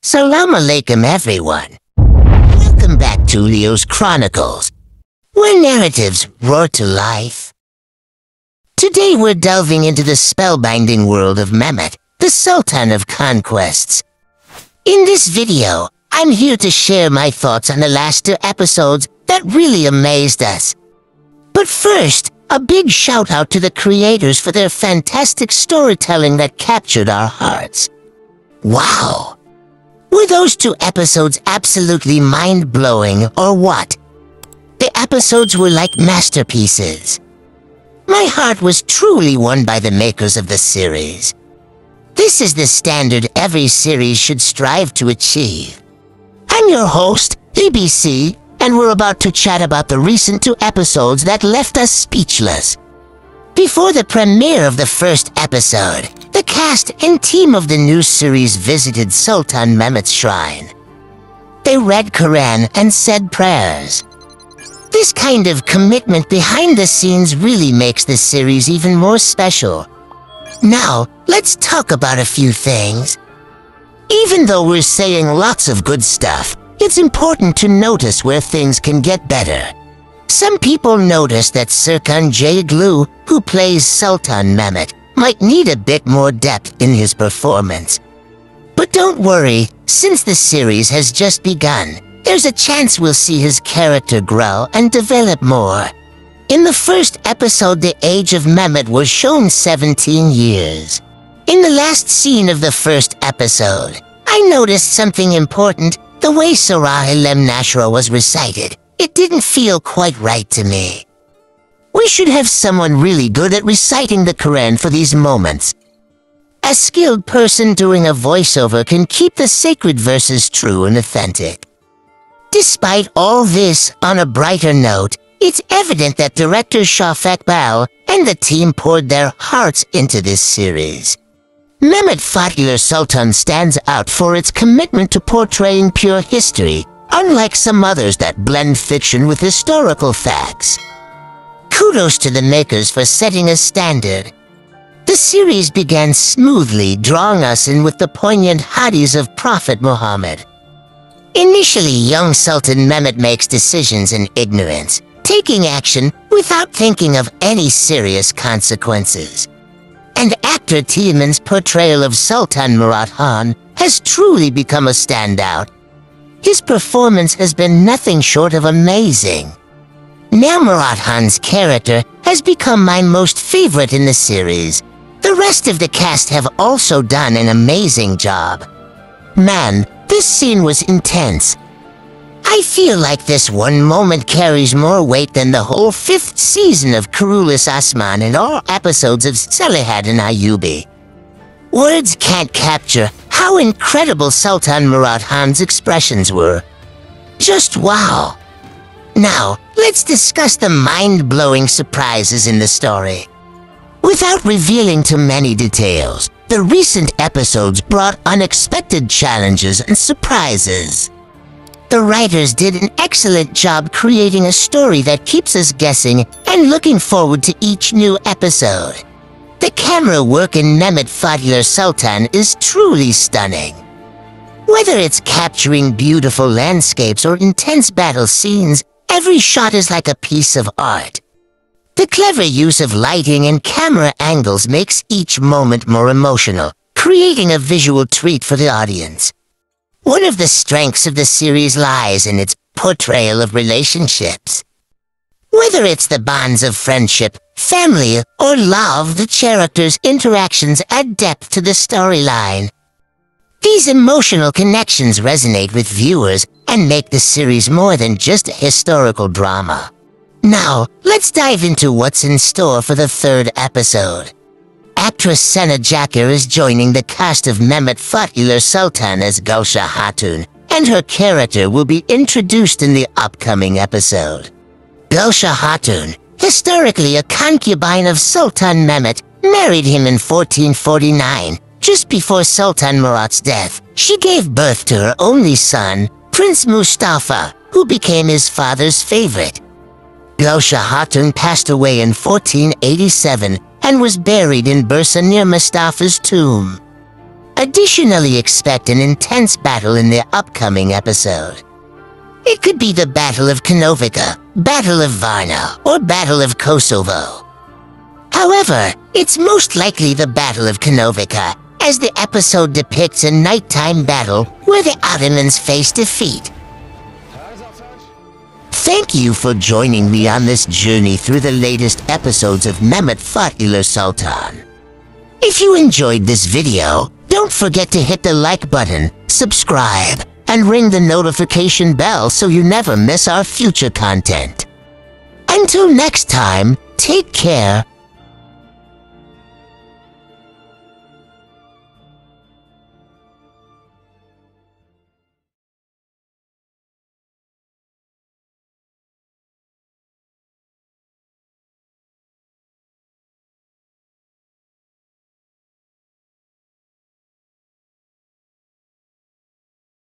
Salam alaikum everyone. Welcome back to Leo's Chronicles, where narratives roar to life. Today we're delving into the spellbinding world of Mehmet, the Sultan of Conquests. In this video, I'm here to share my thoughts on the last 2 episodes that really amazed us. But first, a big shout out to the creators for their fantastic storytelling that captured our hearts. Wow! Were those 2 episodes absolutely mind-blowing or what? The episodes were like masterpieces. My heart was truly won by the makers of the series. This is the standard every series should strive to achieve. I'm your host, ABC, and we're about to chat about the recent 2 episodes that left us speechless. Before the premiere of the first episode, the cast and team of the new series visited Sultan Mehmet's shrine. They read Quran and said prayers. This kind of commitment behind the scenes really makes this series even more special. Now, let's talk about a few things. Even though we're saying lots of good stuff, it's important to notice where things can get better. Some people notice that Serkan Jayaglu, who plays Sultan Mehmet, might need a bit more depth in his performance. But don't worry, since the series has just begun, there's a chance we'll see his character grow and develop more. In the first episode, the age of Mehmet was shown 17 years. In the last scene of the first episode, I noticed something important. The way Surah al-Nashra was recited, it didn't feel quite right to me. We should have someone really good at reciting the Quran for these moments. A skilled person doing a voiceover can keep the sacred verses true and authentic. Despite all this, on a brighter note, it's evident that director Shafak Bal and the team poured their hearts into this series. Mehmed Fetihler Sultan stands out for its commitment to portraying pure history, unlike some others that blend fiction with historical facts. Kudos to the makers for setting a standard. The series began smoothly, drawing us in with the poignant hadiths of Prophet Muhammad. Initially, young Sultan Mehmet makes decisions in ignorance, taking action without thinking of any serious consequences. And actor Teeman's portrayal of Sultan Murad Khan has truly become a standout. His performance has been nothing short of amazing. Now Murad Khan's character has become my most favorite in the series. The rest of the cast have also done an amazing job. Man, this scene was intense. I feel like this one moment carries more weight than the whole 5th season of Kurulis Asman and all episodes of Selahat and Ayubi. Words can't capture how incredible Sultan Murad Khan's expressions were. Just wow. Now, let's discuss the mind-blowing surprises in the story. Without revealing too many details, the recent episodes brought unexpected challenges and surprises. The writers did an excellent job creating a story that keeps us guessing and looking forward to each new episode. The camera work in Mehmed Fetihler Sultan is truly stunning. Whether it's capturing beautiful landscapes or intense battle scenes, every shot is like a piece of art. The clever use of lighting and camera angles makes each moment more emotional, creating a visual treat for the audience. One of the strengths of the series lies in its portrayal of relationships. Whether it's the bonds of friendship, family, or love, the characters' interactions add depth to the storyline. These emotional connections resonate with viewers and make the series more than just a historical drama. Now, let's dive into what's in store for the 3rd episode. Actress Sena Jakir is joining the cast of Mehmet Fetihler Sultan as Gulsha Hatun, and her character will be introduced in the upcoming episode. Gulsha Hatun, historically a concubine of Sultan Mehmet, married him in 1449. Just before Sultan Murad's death, she gave birth to her only son, Prince Mustafa, who became his father's favorite. Gulsha Hatun passed away in 1487 and was buried in Bursa near Mustafa's tomb. Additionally, expect an intense battle in the upcoming episode. It could be the Battle of Konovica, Battle of Varna, or Battle of Kosovo. However, it's most likely the Battle of Konovica, as the episode depicts a nighttime battle where the Ottomans face defeat. Thank you for joining me on this journey through the latest episodes of Mehmed Fetihler Sultan. If you enjoyed this video, don't forget to hit the like button, subscribe, and ring the notification bell so you never miss our future content. Until next time, take care